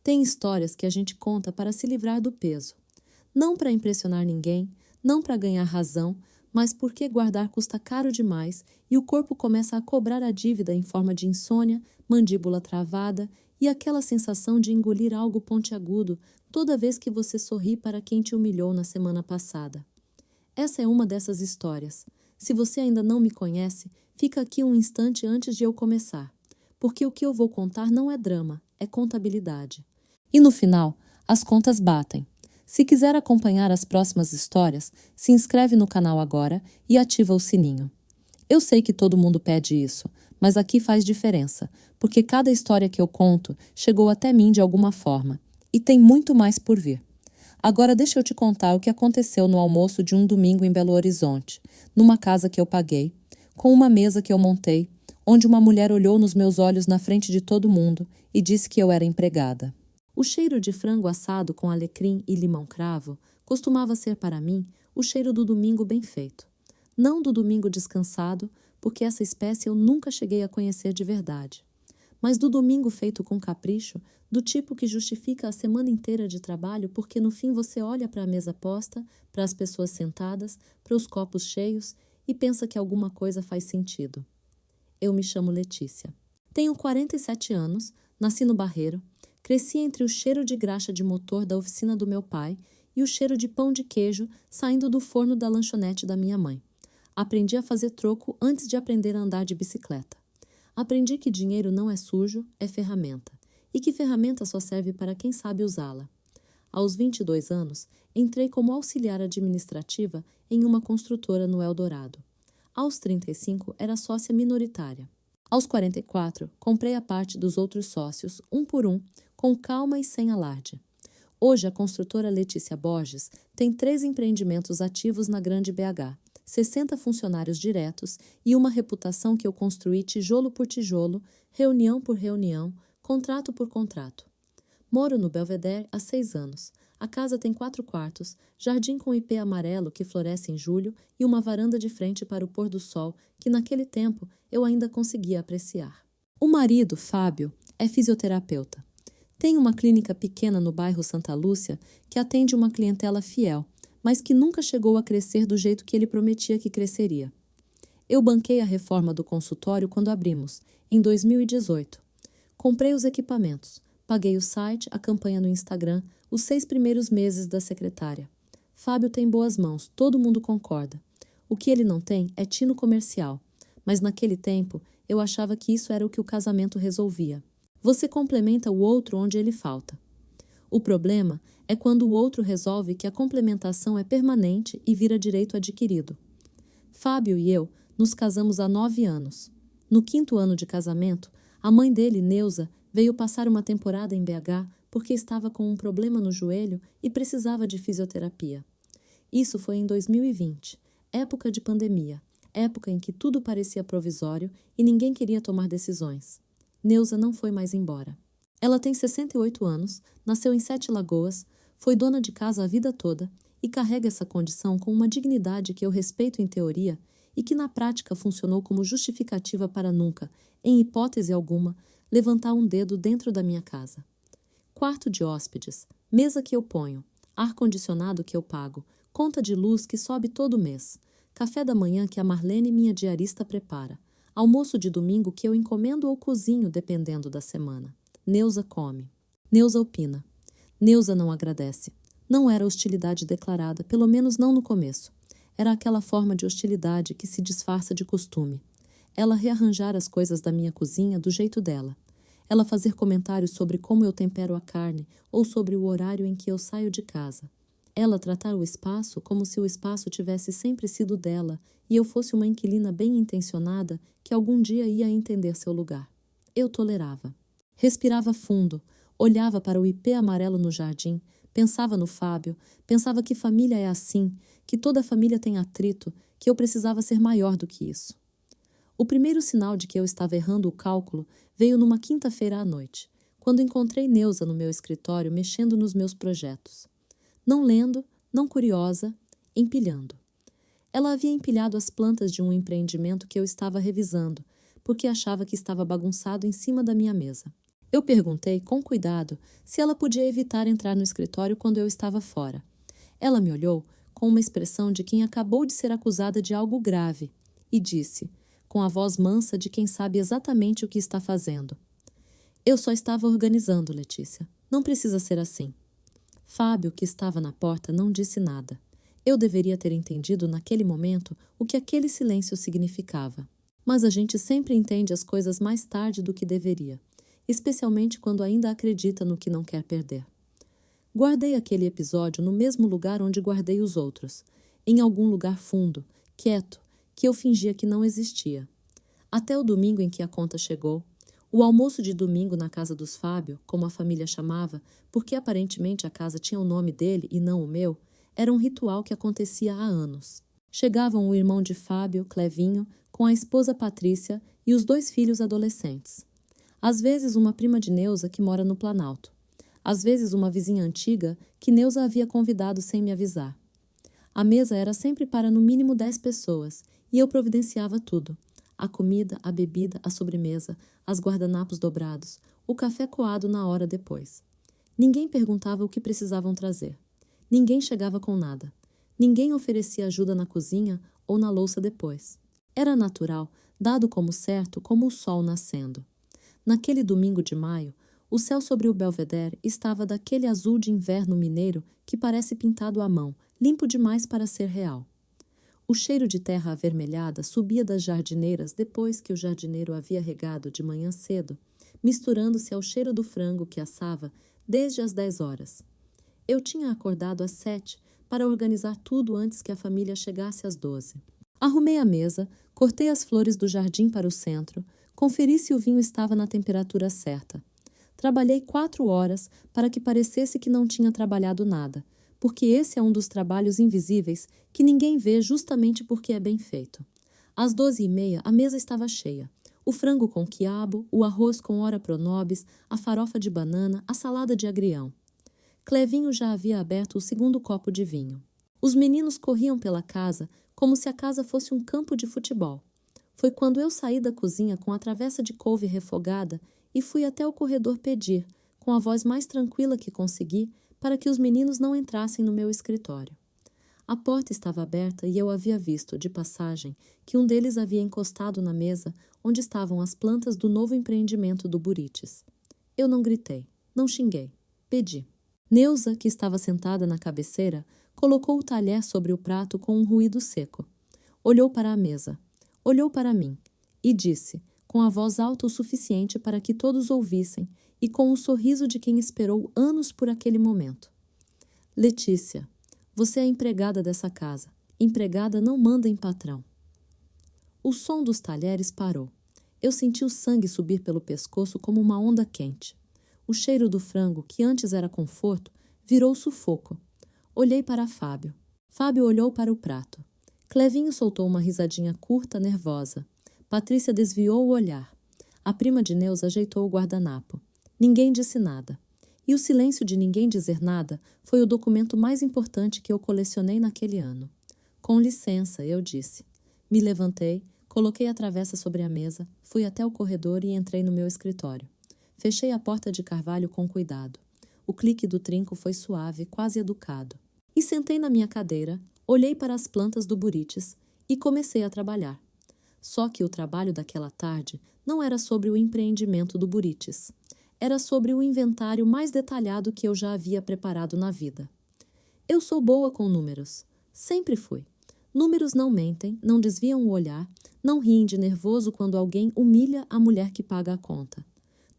Tem histórias que a gente conta para se livrar do peso. Não para impressionar ninguém, não para ganhar razão, mas porque guardar custa caro demais e o corpo começa a cobrar a dívida em forma de insônia, mandíbula travada e aquela sensação de engolir algo pontiagudo toda vez que você sorri para quem te humilhou na semana passada. Essa é uma dessas histórias. Se você ainda não me conhece, fica aqui um instante antes de eu começar, porque o que eu vou contar não é drama, é contabilidade. E no final, as contas batem. Se quiser acompanhar as próximas histórias, se inscreve no canal agora e ativa o sininho. Eu sei que todo mundo pede isso, mas aqui faz diferença, porque cada história que eu conto chegou até mim de alguma forma, e tem muito mais por vir. Agora deixa eu te contar o que aconteceu no almoço de um domingo em Belo Horizonte, numa casa que eu paguei, com uma mesa que eu montei, onde uma mulher olhou nos meus olhos na frente de todo mundo e disse que eu era empregada. O cheiro de frango assado com alecrim e limão-cravo costumava ser para mim o cheiro do domingo bem feito. Não do domingo descansado, porque essa espécie eu nunca cheguei a conhecer de verdade. Mas do domingo feito com capricho, do tipo que justifica a semana inteira de trabalho porque no fim você olha para a mesa posta, para as pessoas sentadas, para os copos cheios e pensa que alguma coisa faz sentido. Eu me chamo Letícia. Tenho 47 anos, nasci no Barreiro, cresci entre o cheiro de graxa de motor da oficina do meu pai e o cheiro de pão de queijo saindo do forno da lanchonete da minha mãe. Aprendi a fazer troco antes de aprender a andar de bicicleta. Aprendi que dinheiro não é sujo, é ferramenta, e que ferramenta só serve para quem sabe usá-la. Aos 22 anos, entrei como auxiliar administrativa em uma construtora no Eldorado. Aos 35, era sócia minoritária. Aos 44, comprei a parte dos outros sócios, um por um, com calma e sem alarde. Hoje, a construtora Letícia Borges tem 3 empreendimentos ativos na Grande BH, 60 funcionários diretos e uma reputação que eu construí tijolo por tijolo, reunião por reunião, contrato por contrato. Moro no Belvedere há 6 anos. A casa tem 4 quartos, jardim com ipê amarelo que floresce em julho e uma varanda de frente para o pôr do sol que naquele tempo eu ainda conseguia apreciar. O marido, Fábio, é fisioterapeuta. Tem uma clínica pequena no bairro Santa Lúcia que atende uma clientela fiel, mas que nunca chegou a crescer do jeito que ele prometia que cresceria. Eu banquei a reforma do consultório quando abrimos, em 2018. Comprei os equipamentos, paguei o site, a campanha no Instagram, os 6 primeiros meses da secretária. Fábio tem boas mãos, todo mundo concorda. O que ele não tem é tino comercial, mas naquele tempo eu achava que isso era o que o casamento resolvia. Você complementa o outro onde ele falta. O problema é quando o outro resolve que a complementação é permanente e vira direito adquirido. Fábio e eu nos casamos há 9 anos. No 5º ano de casamento, a mãe dele, Neuza, veio passar uma temporada em BH porque estava com um problema no joelho e precisava de fisioterapia. Isso foi em 2020, época de pandemia, época em que tudo parecia provisório e ninguém queria tomar decisões. Neuza não foi mais embora. Ela tem 68 anos, nasceu em 7 Lagoas, foi dona de casa a vida toda e carrega essa condição com uma dignidade que eu respeito em teoria e que na prática funcionou como justificativa para nunca, em hipótese alguma, levantar um dedo dentro da minha casa. Quarto de hóspedes, mesa que eu ponho, ar-condicionado que eu pago, conta de luz que sobe todo mês, café da manhã que a Marlene, minha diarista, prepara, almoço de domingo que eu encomendo ou cozinho dependendo da semana. Neuza come. Neuza opina. Neuza não agradece. Não era hostilidade declarada, pelo menos não no começo. Era aquela forma de hostilidade que se disfarça de costume. Ela rearranjar as coisas da minha cozinha do jeito dela. Ela fazer comentários sobre como eu tempero a carne ou sobre o horário em que eu saio de casa. Ela tratar o espaço como se o espaço tivesse sempre sido dela e eu fosse uma inquilina bem intencionada que algum dia ia entender seu lugar. Eu tolerava. Respirava fundo, olhava para o ipê amarelo no jardim, pensava no Fábio, pensava que família é assim, que toda família tem atrito, que eu precisava ser maior do que isso. O primeiro sinal de que eu estava errando o cálculo veio numa quinta-feira à noite, quando encontrei Neuza no meu escritório mexendo nos meus projetos. Não lendo, não curiosa, empilhando. Ela havia empilhado as plantas de um empreendimento que eu estava revisando, porque achava que estava bagunçado em cima da minha mesa. Eu perguntei, com cuidado, se ela podia evitar entrar no escritório quando eu estava fora. Ela me olhou com uma expressão de quem acabou de ser acusada de algo grave e disse, com a voz mansa de quem sabe exatamente o que está fazendo: Eu só estava organizando, Letícia. Não precisa ser assim. Fábio, que estava na porta, não disse nada. Eu deveria ter entendido naquele momento o que aquele silêncio significava. Mas a gente sempre entende as coisas mais tarde do que deveria, especialmente quando ainda acredita no que não quer perder. Guardei aquele episódio no mesmo lugar onde guardei os outros, em algum lugar fundo, quieto, que eu fingia que não existia. Até o domingo em que a conta chegou, o almoço de domingo na casa dos Fábio, como a família chamava, porque aparentemente a casa tinha o nome dele e não o meu, era um ritual que acontecia há anos. Chegavam o irmão de Fábio, Clevinho, com a esposa Patrícia e os 2 filhos adolescentes. Às vezes uma prima de Neuza que mora no Planalto. Às vezes uma vizinha antiga que Neuza havia convidado sem me avisar. A mesa era sempre para no mínimo 10 pessoas e eu providenciava tudo. A comida, a bebida, a sobremesa, as guardanapos dobrados, o café coado na hora depois. Ninguém perguntava o que precisavam trazer. Ninguém chegava com nada. Ninguém oferecia ajuda na cozinha ou na louça depois. Era natural, dado como certo, como o sol nascendo. Naquele domingo de maio, o céu sobre o Belvedere estava daquele azul de inverno mineiro que parece pintado à mão, limpo demais para ser real. O cheiro de terra avermelhada subia das jardineiras depois que o jardineiro havia regado de manhã cedo, misturando-se ao cheiro do frango que assava desde as 10 horas. Eu tinha acordado às 7 para organizar tudo antes que a família chegasse às 12. Arrumei a mesa, cortei as flores do jardim para o centro, conferi se o vinho estava na temperatura certa. Trabalhei 4 horas para que parecesse que não tinha trabalhado nada, porque esse é um dos trabalhos invisíveis que ninguém vê justamente porque é bem feito. Às 12h30 a mesa estava cheia. O frango com quiabo, o arroz com ora pro nobis, a farofa de banana, a salada de agrião. Clevinho já havia aberto o 2º copo de vinho. Os meninos corriam pela casa como se a casa fosse um campo de futebol. Foi quando eu saí da cozinha com a travessa de couve refogada e fui até o corredor pedir, com a voz mais tranquila que consegui, para que os meninos não entrassem no meu escritório. A porta estava aberta e eu havia visto, de passagem, que um deles havia encostado na mesa onde estavam as plantas do novo empreendimento do Burites. Eu não gritei, não xinguei, pedi. Neuza, que estava sentada na cabeceira, colocou o talher sobre o prato com um ruído seco. Olhou para a mesa, olhou para mim e disse, com a voz alta o suficiente para que todos ouvissem e com o sorriso de quem esperou anos por aquele momento: Letícia, você é empregada dessa casa. Empregada não manda em patrão. O som dos talheres parou. Eu senti o sangue subir pelo pescoço como uma onda quente. O cheiro do frango, que antes era conforto, virou sufoco. Olhei para Fábio. Fábio olhou para o prato. Clevinho soltou uma risadinha curta, nervosa. Patrícia desviou o olhar. A prima de Neuza ajeitou o guardanapo. Ninguém disse nada. E o silêncio de ninguém dizer nada foi o documento mais importante que eu colecionei naquele ano. Com licença, eu disse. Me levantei, coloquei a travessa sobre a mesa, fui até o corredor e entrei no meu escritório. Fechei a porta de carvalho com cuidado. O clique do trinco foi suave, quase educado. E sentei na minha cadeira, olhei para as plantas do Burites e comecei a trabalhar. Só que o trabalho daquela tarde não era sobre o empreendimento do Burites. Era sobre o inventário mais detalhado que eu já havia preparado na vida. Eu sou boa com números. Sempre fui. Números não mentem, não desviam o olhar, não riem de nervoso quando alguém humilha a mulher que paga a conta.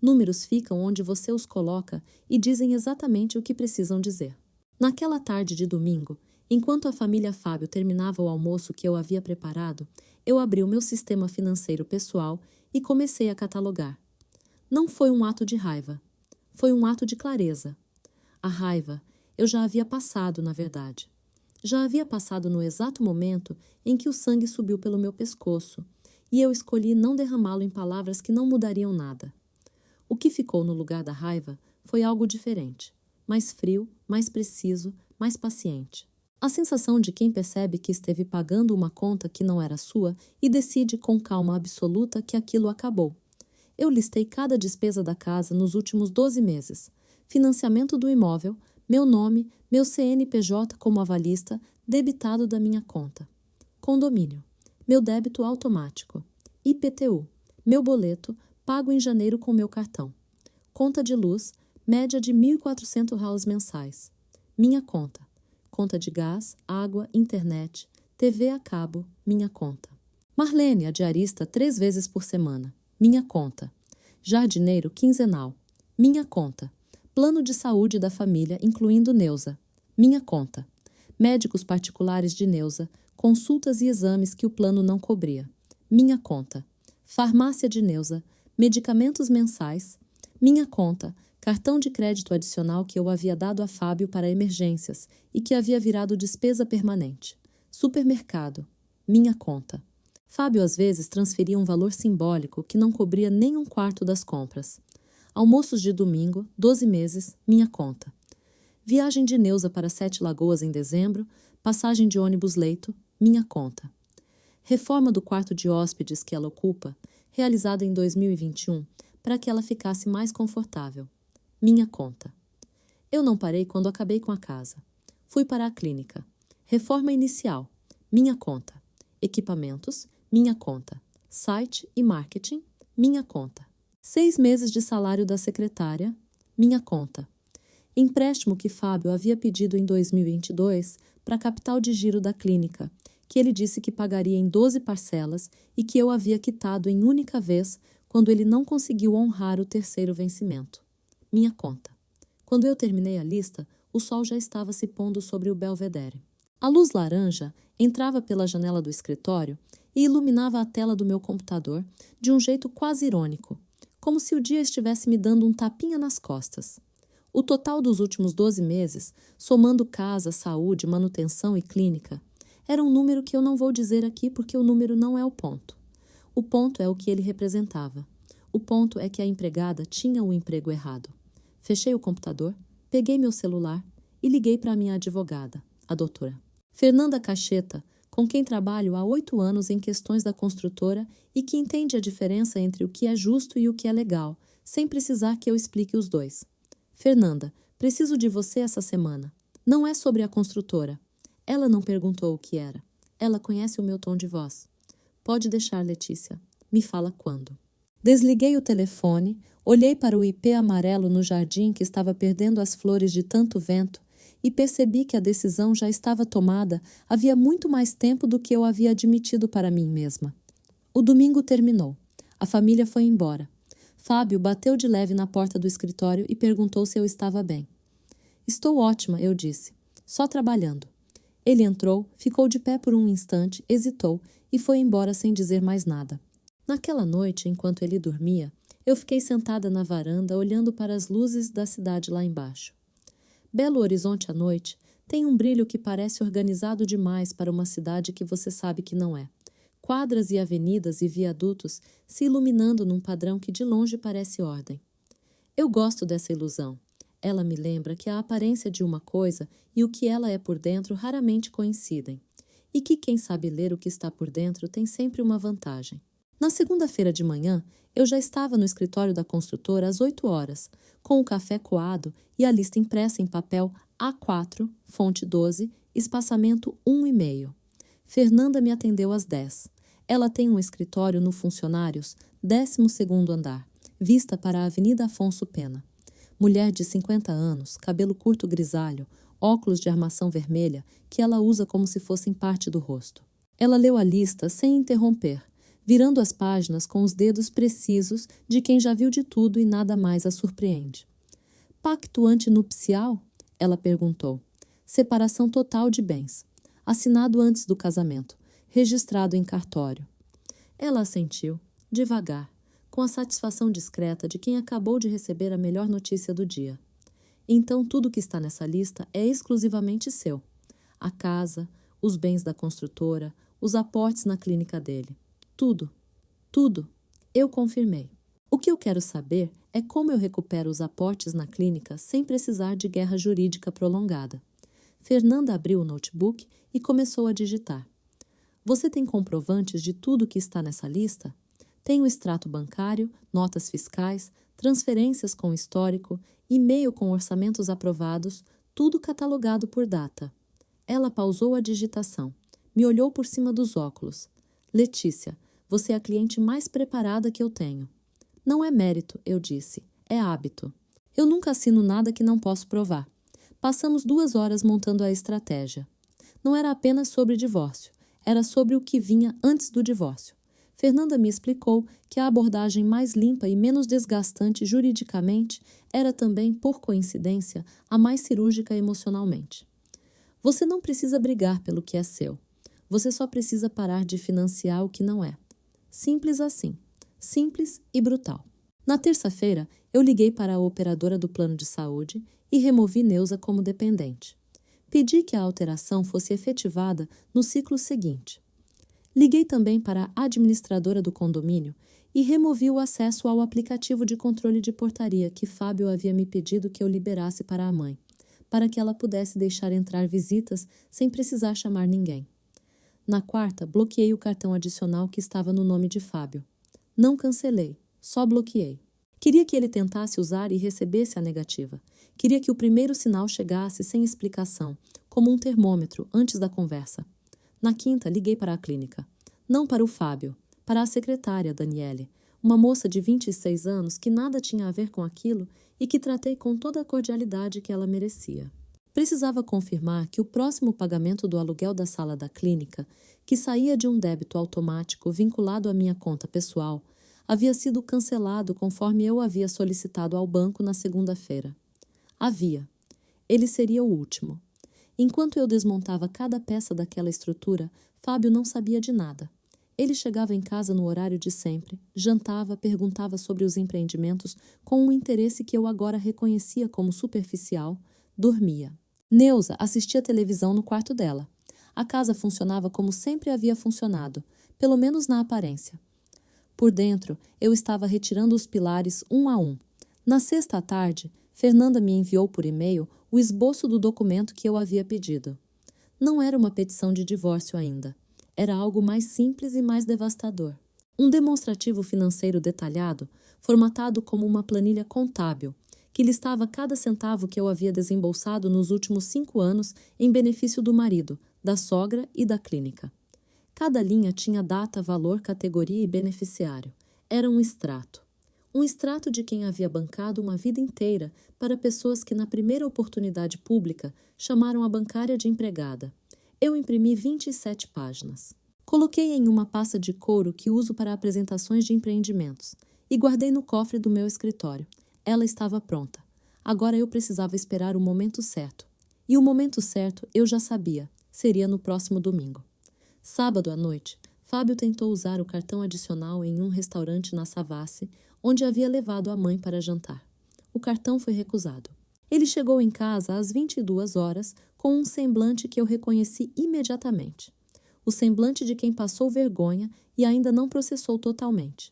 Números ficam onde você os coloca e dizem exatamente o que precisam dizer. Naquela tarde de domingo, enquanto a família Fábio terminava o almoço que eu havia preparado, eu abri o meu sistema financeiro pessoal e comecei a catalogar. Não foi um ato de raiva. Foi um ato de clareza. A raiva eu já havia passado, na verdade. Já havia passado no exato momento em que o sangue subiu pelo meu pescoço e eu escolhi não derramá-lo em palavras que não mudariam nada. O que ficou no lugar da raiva foi algo diferente, mais frio, mais preciso, mais paciente. A sensação de quem percebe que esteve pagando uma conta que não era sua e decide com calma absoluta que aquilo acabou. Eu listei cada despesa da casa nos últimos 12 meses. Financiamento do imóvel, meu nome, meu CNPJ como avalista, debitado da minha conta. Condomínio, meu débito automático. IPTU, meu boleto, pago em janeiro com meu cartão. Conta de luz, média de R$ 1.400 mensais. Minha conta. Conta de gás, água, internet, TV a cabo, minha conta. Marlene, a diarista 3 vezes por semana. Minha conta. Jardineiro quinzenal. Minha conta. Plano de saúde da família, incluindo Neuza. Minha conta. Médicos particulares de Neuza, consultas e exames que o plano não cobria. Minha conta. Farmácia de Neuza, medicamentos mensais. Minha conta. Cartão de crédito adicional que eu havia dado a Fábio para emergências e que havia virado despesa permanente. Supermercado. Minha conta. Fábio às vezes transferia um valor simbólico que não cobria nem 1/4 das compras. Almoços de domingo, 12 meses, minha conta. Viagem de Neuza para 7 Lagoas em dezembro, passagem de ônibus leito, minha conta. Reforma do quarto de hóspedes que ela ocupa, realizada em 2021, para que ela ficasse mais confortável. Minha conta. Eu não parei quando acabei com a casa. Fui para a clínica. Reforma inicial. Minha conta. Equipamentos. Minha conta. Site e marketing. Minha conta. 6 meses de salário da secretária. Minha conta. Empréstimo que Fábio havia pedido em 2022 para a capital de giro da clínica, que ele disse que pagaria em 12 parcelas e que eu havia quitado em única vez quando ele não conseguiu honrar o 3º vencimento. Minha conta. Quando eu terminei a lista, o sol já estava se pondo sobre o belvedere. A luz laranja entrava pela janela do escritório e iluminava a tela do meu computador de um jeito quase irônico, como se o dia estivesse me dando um tapinha nas costas. O total dos últimos 12 meses, somando casa, saúde, manutenção e clínica, era um número que eu não vou dizer aqui porque o número não é o ponto. O ponto é o que ele representava. O ponto é que a empregada tinha o emprego errado. Fechei o computador, peguei meu celular e liguei para a minha advogada, a doutora Fernanda Cacheta, com quem trabalho há 8 anos em questões da construtora e que entende a diferença entre o que é justo e o que é legal, sem precisar que eu explique os dois. Fernanda, preciso de você essa semana. Não é sobre a construtora. Ela não perguntou o que era. Ela conhece o meu tom de voz. Pode deixar, Letícia. Me fala quando. Desliguei o telefone, olhei para o ipê amarelo no jardim que estava perdendo as flores de tanto vento e percebi que a decisão já estava tomada havia muito mais tempo do que eu havia admitido para mim mesma. O domingo terminou. A família foi embora. Fábio bateu de leve na porta do escritório e perguntou se eu estava bem. Estou ótima, eu disse. Só trabalhando. Ele entrou, ficou de pé por um instante, hesitou e foi embora sem dizer mais nada. Naquela noite, enquanto ele dormia, eu fiquei sentada na varanda olhando para as luzes da cidade lá embaixo. Belo Horizonte à noite tem um brilho que parece organizado demais para uma cidade que você sabe que não é. Quadras e avenidas e viadutos se iluminando num padrão que de longe parece ordem. Eu gosto dessa ilusão. Ela me lembra que a aparência de uma coisa e o que ela é por dentro raramente coincidem, e que quem sabe ler o que está por dentro tem sempre uma vantagem. Na segunda-feira de manhã, eu já estava no escritório da construtora às 8 horas, com o café coado e a lista impressa em papel A4, fonte 12, espaçamento 1,5. Fernanda me atendeu às 10. Ela tem um escritório no Funcionários, 12º andar, vista para a Avenida Afonso Pena. Mulher de 50 anos, cabelo curto grisalho, óculos de armação vermelha que ela usa como se fossem parte do rosto. Ela leu a lista sem interromper, virando as páginas com os dedos precisos de quem já viu de tudo e nada mais a surpreende. Pacto antinupcial? Ela perguntou. Separação total de bens. Assinado antes do casamento. Registrado em cartório. Ela assentiu, devagar, com a satisfação discreta de quem acabou de receber a melhor notícia do dia. Então tudo que está nessa lista é exclusivamente seu. A casa, os bens da construtora, os aportes na clínica dele. Tudo. Tudo. Eu confirmei. O que eu quero saber é como eu recupero os aportes na clínica sem precisar de guerra jurídica prolongada. Fernanda abriu o notebook e começou a digitar. Você tem comprovantes de tudo que está nessa lista? Tenho extrato bancário, notas fiscais, transferências com histórico, e-mail com orçamentos aprovados, tudo catalogado por data. Ela pausou a digitação. Me olhou por cima dos óculos. Letícia, você é a cliente mais preparada que eu tenho. Não é mérito, eu disse. É hábito. Eu nunca assino nada que não posso provar. Passamos 2 horas montando a estratégia. Não era apenas sobre divórcio. Era sobre o que vinha antes do divórcio. Fernanda me explicou que a abordagem mais limpa e menos desgastante juridicamente era também, por coincidência, a mais cirúrgica emocionalmente. Você não precisa brigar pelo que é seu. Você só precisa parar de financiar o que não é. Simples assim. Simples e brutal. Na terça-feira, eu liguei para a operadora do plano de saúde e removi Neuza como dependente. Pedi que a alteração fosse efetivada no ciclo seguinte. Liguei também para a administradora do condomínio e removi o acesso ao aplicativo de controle de portaria que Fábio havia me pedido que eu liberasse para a mãe, para que ela pudesse deixar entrar visitas sem precisar chamar ninguém. Na quarta, bloqueei o cartão adicional que estava no nome de Fábio. Não cancelei, só bloqueei. Queria que ele tentasse usar e recebesse a negativa. Queria que o primeiro sinal chegasse sem explicação, como um termômetro antes da conversa. Na quinta, liguei para a clínica. Não para o Fábio, para a secretária, Daniele, uma moça de 26 anos que nada tinha a ver com aquilo e que tratei com toda a cordialidade que ela merecia. Precisava confirmar que o próximo pagamento do aluguel da sala da clínica, que saía de um débito automático vinculado à minha conta pessoal, havia sido cancelado conforme eu havia solicitado ao banco na segunda-feira. Havia. Ele seria o último. Enquanto eu desmontava cada peça daquela estrutura, Fábio não sabia de nada. Ele chegava em casa no horário de sempre, jantava, perguntava sobre os empreendimentos com um interesse que eu agora reconhecia como superficial, dormia. Neuza assistia televisão no quarto dela. A casa funcionava como sempre havia funcionado, pelo menos na aparência. Por dentro, eu estava retirando os pilares um a um. Na sexta à tarde, Fernanda me enviou por e-mail o esboço do documento que eu havia pedido. Não era uma petição de divórcio ainda. Era algo mais simples e mais devastador. Um demonstrativo financeiro detalhado, formatado como uma planilha contábil, que listava cada centavo que eu havia desembolsado nos últimos 5 anos em benefício do marido, da sogra e da clínica. Cada linha tinha data, valor, categoria e beneficiário. Era um extrato. Um extrato de quem havia bancado uma vida inteira para pessoas que, na primeira oportunidade pública, chamaram a bancária de empregada. Eu imprimi 27 páginas. Coloquei em uma pasta de couro que uso para apresentações de empreendimentos e guardei no cofre do meu escritório. Ela estava pronta. Agora eu precisava esperar o momento certo. E o momento certo, eu já sabia, seria no próximo domingo. Sábado à noite, Fábio tentou usar o cartão adicional em um restaurante na Savassi, onde havia levado a mãe para jantar. O cartão foi recusado. Ele chegou em casa às 22 horas com um semblante que eu reconheci imediatamente. O semblante de quem passou vergonha e ainda não processou totalmente.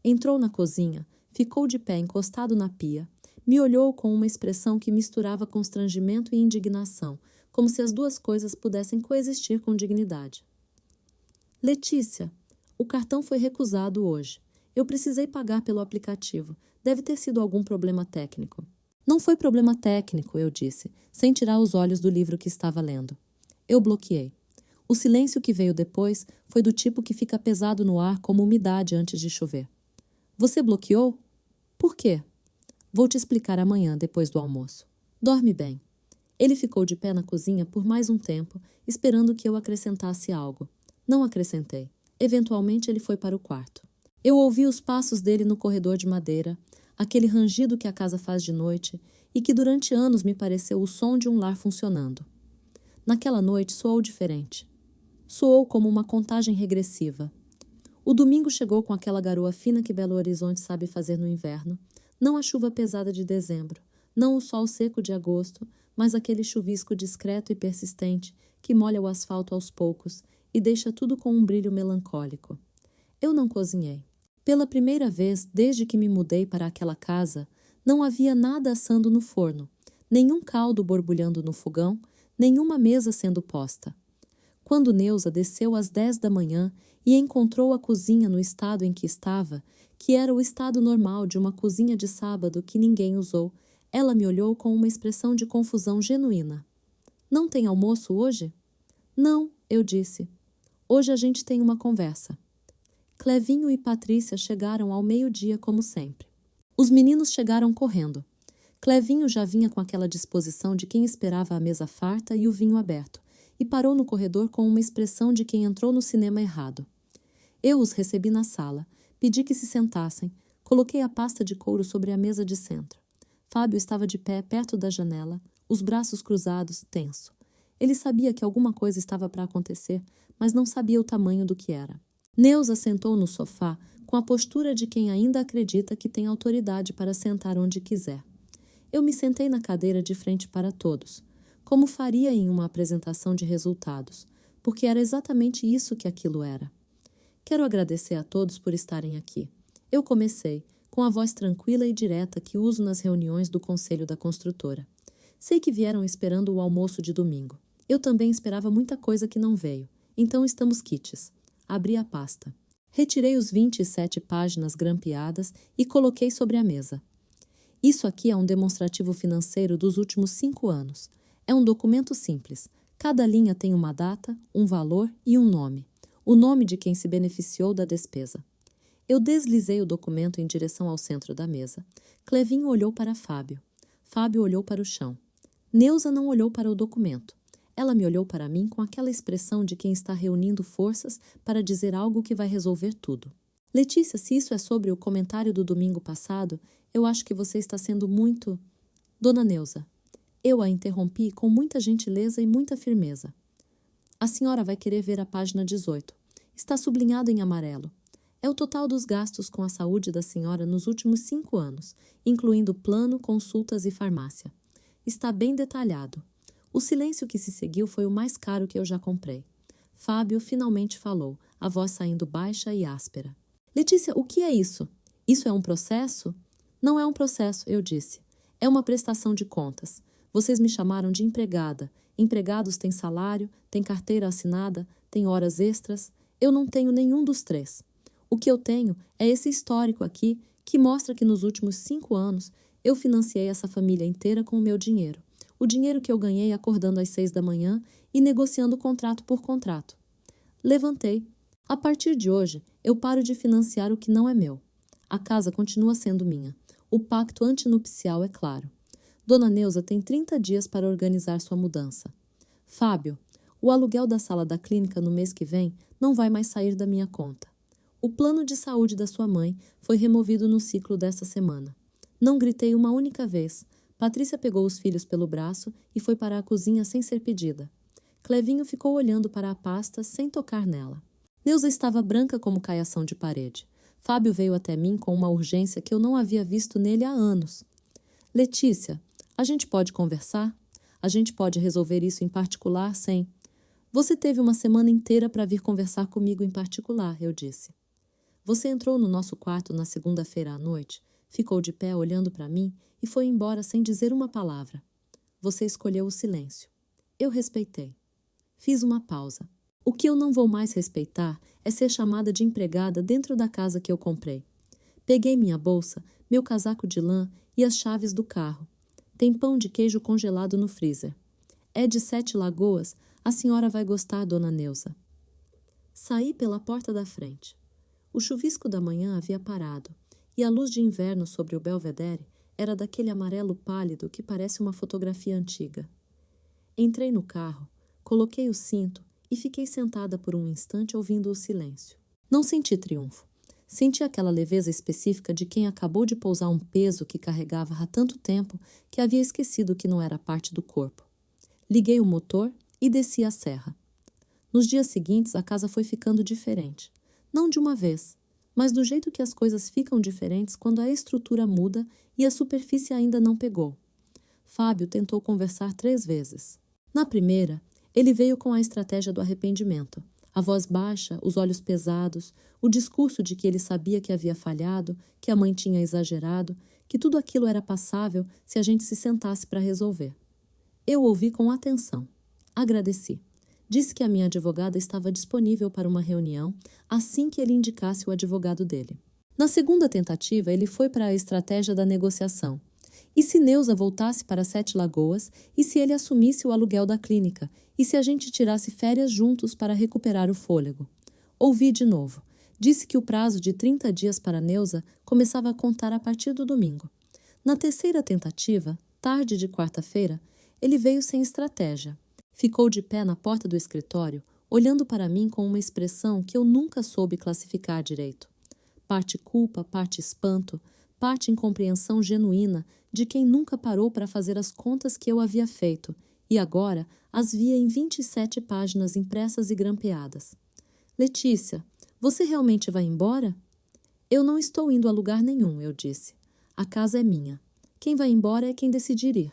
Entrou na cozinha, ficou de pé encostado na pia, me olhou com uma expressão que misturava constrangimento e indignação, como se as duas coisas pudessem coexistir com dignidade. Letícia, o cartão foi recusado hoje. Eu precisei pagar pelo aplicativo. Deve ter sido algum problema técnico. Não foi problema técnico, eu disse, sem tirar os olhos do livro que estava lendo. Eu bloqueei. O silêncio que veio depois foi do tipo que fica pesado no ar como umidade antes de chover. Você bloqueou? Por quê? Vou te explicar amanhã, depois do almoço. Dorme bem. Ele ficou de pé na cozinha por mais um tempo, esperando que eu acrescentasse algo. Não acrescentei. Eventualmente ele foi para o quarto. Eu ouvi os passos dele no corredor de madeira, aquele rangido que a casa faz de noite e que durante anos me pareceu o som de um lar funcionando. Naquela noite soou diferente. Soou como uma contagem regressiva. O domingo chegou com aquela garoa fina que Belo Horizonte sabe fazer no inverno, não a chuva pesada de dezembro, não o sol seco de agosto, mas aquele chuvisco discreto e persistente que molha o asfalto aos poucos e deixa tudo com um brilho melancólico. Eu não cozinhei. Pela primeira vez desde que me mudei para aquela casa, não havia nada assando no forno, nenhum caldo borbulhando no fogão, nenhuma mesa sendo posta. Quando Neuza desceu às 10 da manhã e encontrou a cozinha no estado em que estava, que era o estado normal de uma cozinha de sábado que ninguém usou, ela me olhou com uma expressão de confusão genuína. Não tem almoço hoje? Não, eu disse. Hoje a gente tem uma conversa. Clevinho e Patrícia chegaram ao meio-dia como sempre. Os meninos chegaram correndo. Clevinho já vinha com aquela disposição de quem esperava a mesa farta e o vinho aberto, e parou no corredor com uma expressão de quem entrou no cinema errado. Eu os recebi na sala, pedi que se sentassem, coloquei a pasta de couro sobre a mesa de centro. Fábio estava de pé perto da janela, os braços cruzados, tenso. Ele sabia que alguma coisa estava para acontecer, mas não sabia o tamanho do que era. Neuza sentou no sofá com a postura de quem ainda acredita que tem autoridade para sentar onde quiser. Eu me sentei na cadeira de frente para todos, como faria em uma apresentação de resultados, porque era exatamente isso que aquilo era. Quero agradecer a todos por estarem aqui. Eu comecei, com a voz tranquila e direta que uso nas reuniões do Conselho da Construtora. Sei que vieram esperando o almoço de domingo. Eu também esperava muita coisa que não veio. Então estamos quites. Abri a pasta. Retirei os 27 páginas grampeadas e coloquei sobre a mesa. Isso aqui é um demonstrativo financeiro dos últimos 5 anos. É um documento simples. Cada linha tem uma data, um valor e um nome. O nome de quem se beneficiou da despesa. Eu deslizei o documento em direção ao centro da mesa. Clevinho olhou para Fábio. Fábio olhou para o chão. Neuza não olhou para o documento. Ela me olhou para mim com aquela expressão de quem está reunindo forças para dizer algo que vai resolver tudo. Letícia, se isso é sobre o comentário do domingo passado, eu acho que você está sendo muito... Dona Neuza, eu a interrompi com muita gentileza e muita firmeza. A senhora vai querer ver a página 18. Está sublinhado em amarelo. É o total dos gastos com a saúde da senhora nos últimos 5 anos, incluindo plano, consultas e farmácia. Está bem detalhado. O silêncio que se seguiu foi o mais caro que eu já comprei. Fábio finalmente falou, a voz saindo baixa e áspera. Letícia, o que é isso? Isso é um processo? Não é um processo, eu disse. É uma prestação de contas. Vocês me chamaram de empregada. Empregados têm salário, têm carteira assinada, têm horas extras. Eu não tenho nenhum dos 3. O que eu tenho é esse histórico aqui que mostra que nos últimos 5 anos eu financiei essa família inteira com o meu dinheiro. O dinheiro que eu ganhei acordando às 6 da manhã e negociando contrato por contrato. Levantei. A partir de hoje, eu paro de financiar o que não é meu. A casa continua sendo minha. O pacto antinupcial é claro. Dona Neuza tem 30 dias para organizar sua mudança. Fábio, o aluguel da sala da clínica no mês que vem não vai mais sair da minha conta. O plano de saúde da sua mãe foi removido no ciclo desta semana. Não gritei uma única vez. Patrícia pegou os filhos pelo braço e foi para a cozinha sem ser pedida. Clevinho ficou olhando para a pasta sem tocar nela. Neuza estava branca como caiação de parede. Fábio veio até mim com uma urgência que eu não havia visto nele há anos. Letícia, a gente pode conversar? A gente pode resolver isso em particular sem... Você teve uma semana inteira para vir conversar comigo em particular, eu disse. Você entrou no nosso quarto na segunda-feira à noite, ficou de pé olhando para mim e foi embora sem dizer uma palavra. Você escolheu o silêncio. Eu respeitei. Fiz uma pausa. O que eu não vou mais respeitar é ser chamada de empregada dentro da casa que eu comprei. Peguei minha bolsa, meu casaco de lã e as chaves do carro. Tem pão de queijo congelado no freezer. É de 7 Lagoas, a senhora vai gostar, dona Neuza. Saí pela porta da frente. O chuvisco da manhã havia parado, e a luz de inverno sobre o belvedere era daquele amarelo pálido que parece uma fotografia antiga. Entrei no carro, coloquei o cinto e fiquei sentada por um instante ouvindo o silêncio. Não senti triunfo. Senti aquela leveza específica de quem acabou de pousar um peso que carregava há tanto tempo que havia esquecido que não era parte do corpo. Liguei o motor e desci a serra. Nos dias seguintes, a casa foi ficando diferente. Não de uma vez, mas do jeito que as coisas ficam diferentes quando a estrutura muda e a superfície ainda não pegou. Fábio tentou conversar 3 vezes. Na primeira, ele veio com a estratégia do arrependimento. A voz baixa, os olhos pesados, o discurso de que ele sabia que havia falhado, que a mãe tinha exagerado, que tudo aquilo era passável se a gente se sentasse para resolver. Eu ouvi com atenção. Agradeci. Disse que a minha advogada estava disponível para uma reunião assim que ele indicasse o advogado dele. Na segunda tentativa, ele foi para a estratégia da negociação. E se Neuza voltasse para Sete Lagoas, e se ele assumisse o aluguel da clínica, e se a gente tirasse férias juntos para recuperar o fôlego? Ouvi de novo. Disse que o prazo de 30 dias para Neuza começava a contar a partir do domingo. Na terceira tentativa, tarde de quarta-feira, ele veio sem estratégia. Ficou de pé na porta do escritório, olhando para mim com uma expressão que eu nunca soube classificar direito. Parte culpa, parte espanto, parte incompreensão genuína de quem nunca parou para fazer as contas que eu havia feito e agora as via em 27 páginas impressas e grampeadas. Letícia, você realmente vai embora? Eu não estou indo a lugar nenhum, eu disse. A casa é minha. Quem vai embora é quem decidir ir.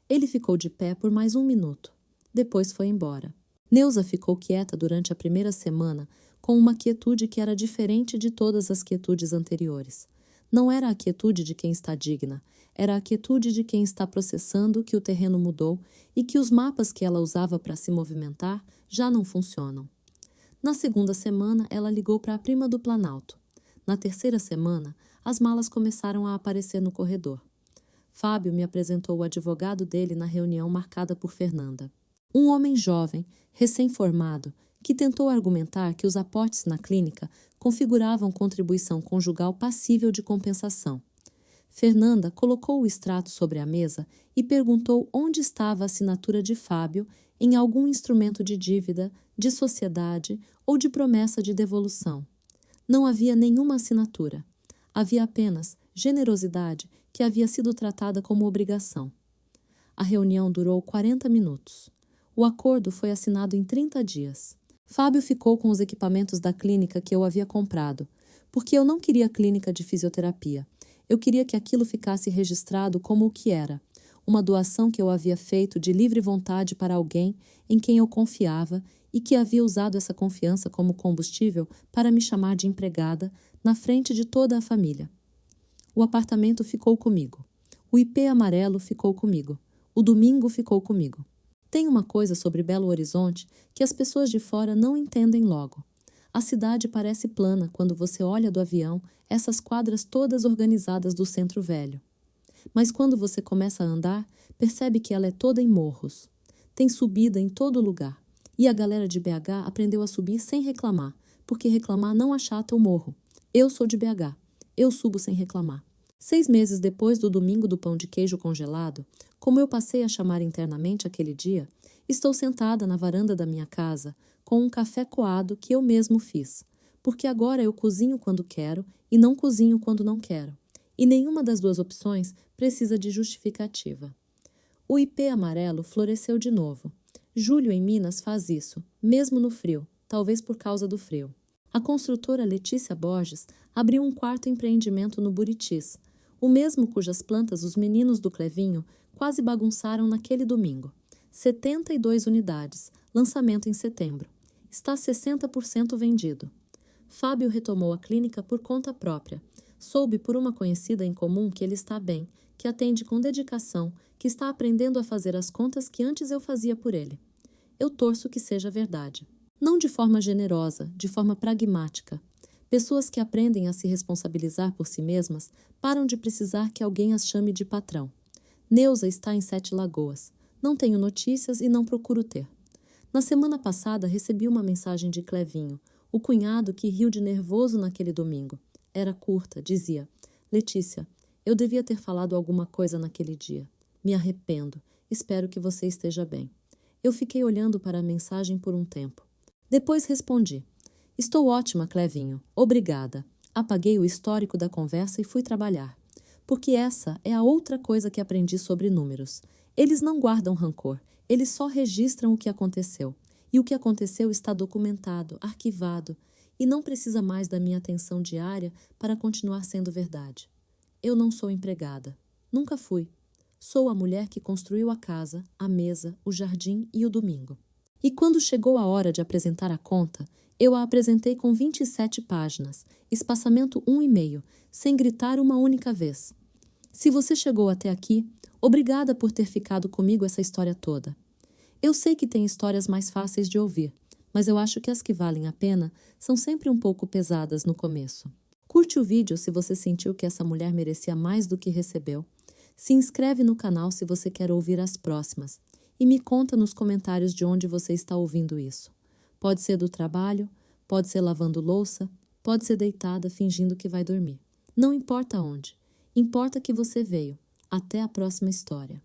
Ele ficou de pé por mais 1 minuto. Depois foi embora. Neuza ficou quieta durante a primeira semana, com uma quietude que era diferente de todas as quietudes anteriores. Não era a quietude de quem está digna, era a quietude de quem está processando que o terreno mudou e que os mapas que ela usava para se movimentar já não funcionam. Na segunda semana, ela ligou para a prima do Planalto. Na terceira semana, as malas começaram a aparecer no corredor. Fábio me apresentou o advogado dele na reunião marcada por Fernanda. Um homem jovem, recém-formado, que tentou argumentar que os aportes na clínica configuravam contribuição conjugal passível de compensação. Fernanda colocou o extrato sobre a mesa e perguntou onde estava a assinatura de Fábio em algum instrumento de dívida, de sociedade ou de promessa de devolução. Não havia nenhuma assinatura. Havia apenas generosidade que havia sido tratada como obrigação. A reunião durou 40 minutos. O acordo foi assinado em 30 dias. Fábio ficou com os equipamentos da clínica que eu havia comprado, porque eu não queria clínica de fisioterapia. Eu queria que aquilo ficasse registrado como o que era, uma doação que eu havia feito de livre vontade para alguém em quem eu confiava e que havia usado essa confiança como combustível para me chamar de empregada na frente de toda a família. O apartamento ficou comigo. O IP amarelo ficou comigo. O domingo ficou comigo. Tem uma coisa sobre Belo Horizonte que as pessoas de fora não entendem logo. A cidade parece plana quando você olha do avião essas quadras todas organizadas do centro velho. Mas quando você começa a andar, percebe que ela é toda em morros. Tem subida em todo lugar. E a galera de BH aprendeu a subir sem reclamar, porque reclamar não achata o morro. Eu sou de BH. Eu subo sem reclamar. 6 meses depois do domingo do pão de queijo congelado, como eu passei a chamar internamente aquele dia, estou sentada na varanda da minha casa com um café coado que eu mesmo fiz, porque agora eu cozinho quando quero e não cozinho quando não quero, e nenhuma das duas opções precisa de justificativa. O ipê amarelo floresceu de novo. Julho em Minas faz isso, mesmo no frio, talvez por causa do frio. A construtora Letícia Borges abriu um quarto empreendimento no Buritis, o mesmo cujas plantas os meninos do Clevinho quase bagunçaram naquele domingo. 72 unidades, lançamento em setembro. Está 60% vendido. Fábio retomou a clínica por conta própria. Soube por uma conhecida em comum que ele está bem, que atende com dedicação, que está aprendendo a fazer as contas que antes eu fazia por ele. Eu torço que seja verdade. Não de forma generosa, de forma pragmática. Pessoas que aprendem a se responsabilizar por si mesmas param de precisar que alguém as chame de patrão. Neuza está em Sete Lagoas. Não tenho notícias e não procuro ter. Na semana passada recebi uma mensagem de Clevinho, o cunhado que riu de nervoso naquele domingo. Era curta, dizia: Letícia, eu devia ter falado alguma coisa naquele dia. Me arrependo. Espero que você esteja bem. Eu fiquei olhando para a mensagem por um tempo. Depois respondi: Estou ótima, Clevinho. Obrigada. Apaguei o histórico da conversa e fui trabalhar. Porque essa é a outra coisa que aprendi sobre números. Eles não guardam rancor, eles só registram o que aconteceu. E o que aconteceu está documentado, arquivado, e não precisa mais da minha atenção diária para continuar sendo verdade. Eu não sou empregada. Nunca fui. Sou a mulher que construiu a casa, a mesa, o jardim e o domingo. E quando chegou a hora de apresentar a conta, eu a apresentei com 27 páginas, espaçamento 1,5, sem gritar uma única vez. Se você chegou até aqui, obrigada por ter ficado comigo essa história toda. Eu sei que tem histórias mais fáceis de ouvir, mas eu acho que as que valem a pena são sempre um pouco pesadas no começo. Curte o vídeo se você sentiu que essa mulher merecia mais do que recebeu. Se inscreve no canal se você quer ouvir as próximas. E me conta nos comentários de onde você está ouvindo isso. Pode ser do trabalho, pode ser lavando louça, pode ser deitada fingindo que vai dormir. Não importa onde. Importa que você veio. Até a próxima história.